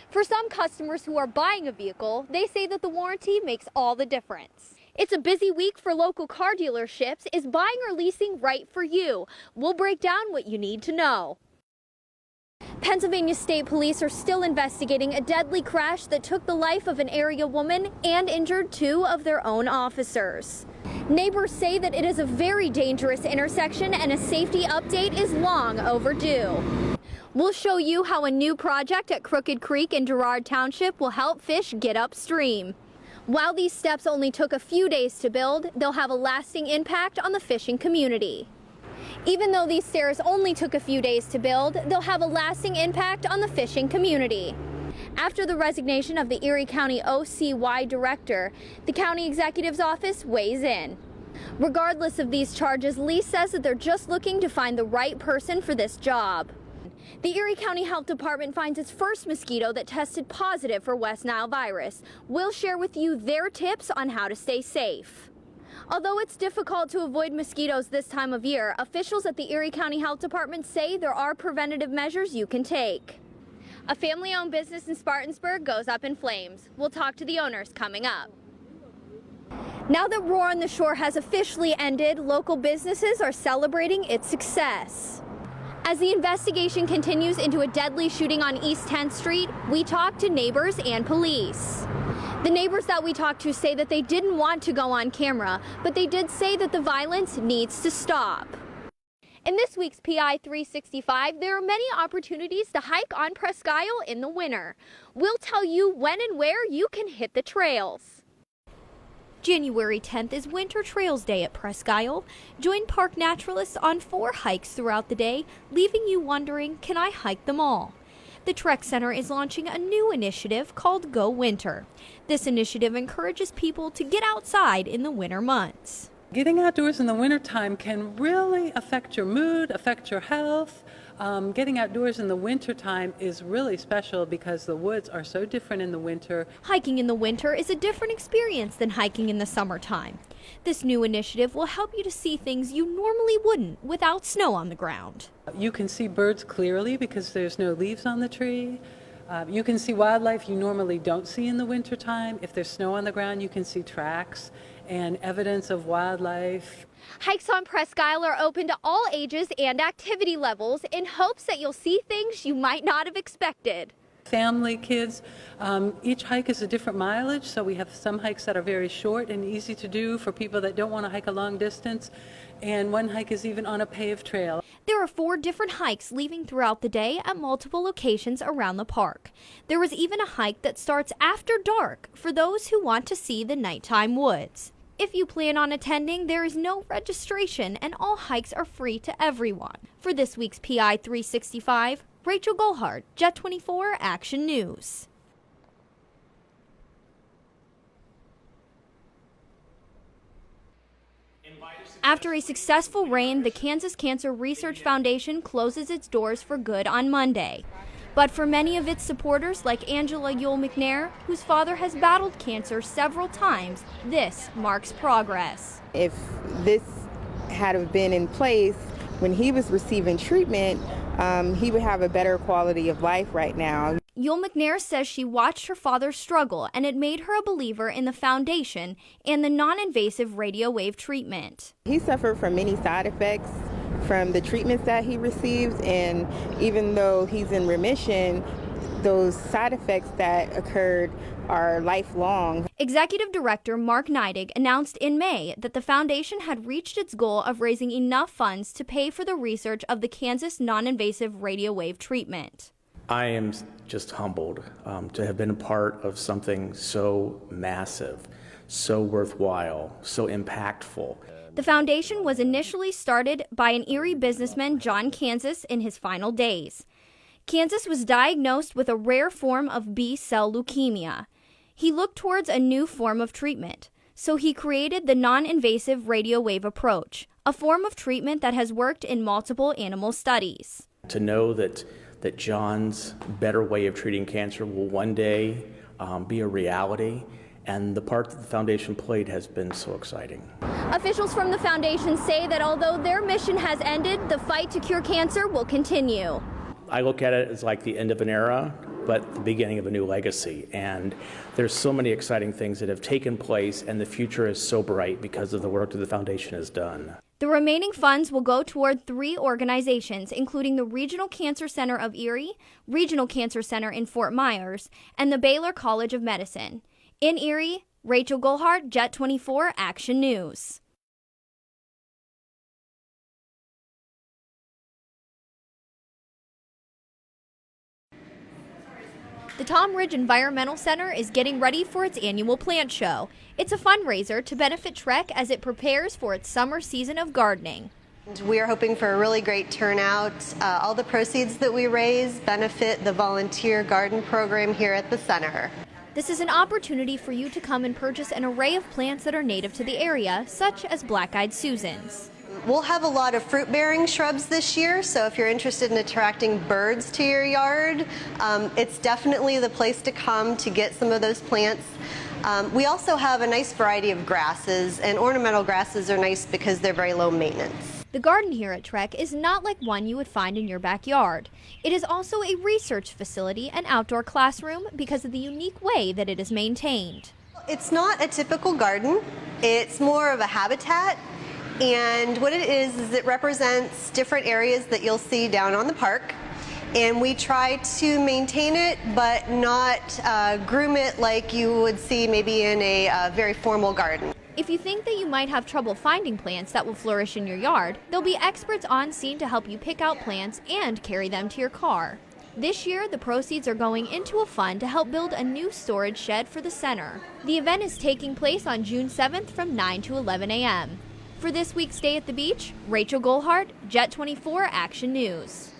For some customers who are buying a vehicle, they say that the warranty makes all the difference. It's a busy week for local car dealerships. Is buying or leasing right for you? We'll break down what you need to know. Pennsylvania State Police are still investigating a deadly crash that took the life of an area woman and injured 2 of their own officers. Neighbors say that it is a very dangerous intersection and a safety update is long overdue. We'll show you how a new project at Crooked Creek in Girard Township will help fish get upstream. While these steps only took a few days to build, they'll have a lasting impact on the fishing community. Even though these stairs only took a few days to build, they'll have a lasting impact on the fishing community. After the resignation of the Erie County OCY director, the county executive's office weighs in. Regardless of these charges, Lee says that they're just looking to find the right person for this job. The Erie County Health Department finds its first mosquito that tested positive for West Nile virus. We'll share with you their tips on how to stay safe. Although it's difficult to avoid mosquitoes this time of year, officials at the Erie County Health Department say there are preventative measures you can take. A family-owned business in Spartansburg goes up in flames. We'll talk to the owners coming up. Now that Roar on the Shore has officially ended, local businesses are celebrating its success. As the investigation continues into a deadly shooting on East 10th Street, we talked to neighbors and police. The neighbors that we talked to say that they didn't want to go on camera, but they did say that the violence needs to stop. In this week's PI 365, there are many opportunities to hike on Presque Isle in the winter. We'll tell you when and where you can hit the trails. January 10th is Winter Trails Day at Presque Isle. Join park naturalists on 4 hikes throughout the day, leaving you wondering, can I hike them all? The Trek Center is launching a new initiative called Go Winter. This initiative encourages people to get outside in the winter months. Getting outdoors in the wintertime can really affect your mood, affect your health. Getting outdoors in the wintertime is really special because the woods are so different in the winter. Hiking in the winter is a different experience than hiking in the summertime. This new initiative will help you to see things you normally wouldn't without snow on the ground. You can see birds clearly because there's no leaves on the tree. You can see wildlife you normally don't see in the wintertime. If there's snow on the ground, you can see tracks and evidence of wildlife. Hikes on Presque Isle are open to all ages and activity levels in hopes that you'll see things you might not have expected. Family, kids, each hike is a different mileage, so we have some hikes that are very short and easy to do for people that don't want to hike a long distance, and one hike is even on a paved trail. There are 4 different hikes leaving throughout the day at multiple locations around the park. There is even a hike that starts after dark for those who want to see the nighttime woods. If you plan on attending, there is no registration and all hikes are free to everyone. For this week's PI 365, Rachel Gollhardt, Jet 24 Action News. After a successful reign, the Kansas Cancer Research Foundation closes its doors for good on Monday. But for many of its supporters, like Angela Yule McNair, whose father has battled cancer several times, this marks progress. If this had been in place when he was receiving treatment, he would have a better quality of life right now. Yule McNair says she watched her father struggle, and it made her a believer in the foundation and the non-invasive radio wave treatment. He suffered from many side effects from the treatments that he received, and even though he's in remission, those side effects that occurred are lifelong. Executive Director Mark Neidig announced in May that the foundation had reached its goal of raising enough funds to pay for the research of the Kansas non-invasive radio wave treatment. I am just humbled to have been a part of something so massive, so worthwhile, so impactful. The foundation was initially started by an Erie businessman, John Kansas, in his final days. Kansas was diagnosed with a rare form of B-cell leukemia. He looked towards a new form of treatment, so he created the non-invasive radio wave approach, a form of treatment that has worked in multiple animal studies. To know that John's better way of treating cancer will one day be a reality, and the part that the foundation played has been so exciting. Officials from the foundation say that although their mission has ended, the fight to cure cancer will continue. I look at it as like the end of an era, but the beginning of a new legacy. And there's so many exciting things that have taken place, and the future is so bright because of the work that the foundation has done. The remaining funds will go toward 3 organizations, including the Regional Cancer Center of Erie, Regional Cancer Center in Fort Myers, and the Baylor College of Medicine. In Erie, Rachel Gollhardt, Jet 24 Action News. The Tom Ridge Environmental Center is getting ready for its annual plant show. It's a fundraiser to benefit Trek as it prepares for its summer season of gardening. We are hoping for a really great turnout. All the proceeds that we raise benefit the volunteer garden program here at the center. This is an opportunity for you to come and purchase an array of plants that are native to the area, such as black-eyed Susans. We'll have a lot of fruit-bearing shrubs this year, so if you're interested in attracting birds to your yard, it's definitely the place to come to get some of those plants. We also have a nice variety of grasses, and ornamental grasses are nice because they're very low maintenance. The garden here at Trek is not like one you would find in your backyard. It is also a research facility and outdoor classroom because of the unique way that it is maintained. It's not a typical garden. It's more of a habitat. And what it is it represents different areas that you'll see down on the park. And we try to maintain it, but not groom it like you would see maybe in a very formal garden. If you think that you might have trouble finding plants that will flourish in your yard, there'll be experts on scene to help you pick out plants and carry them to your car. This year, the proceeds are going into a fund to help build a new storage shed for the center. The event is taking place on June 7th from 9 to 11 a.m. For this week's Day at the Beach, Rachel Gollhardt, Jet 24 Action News.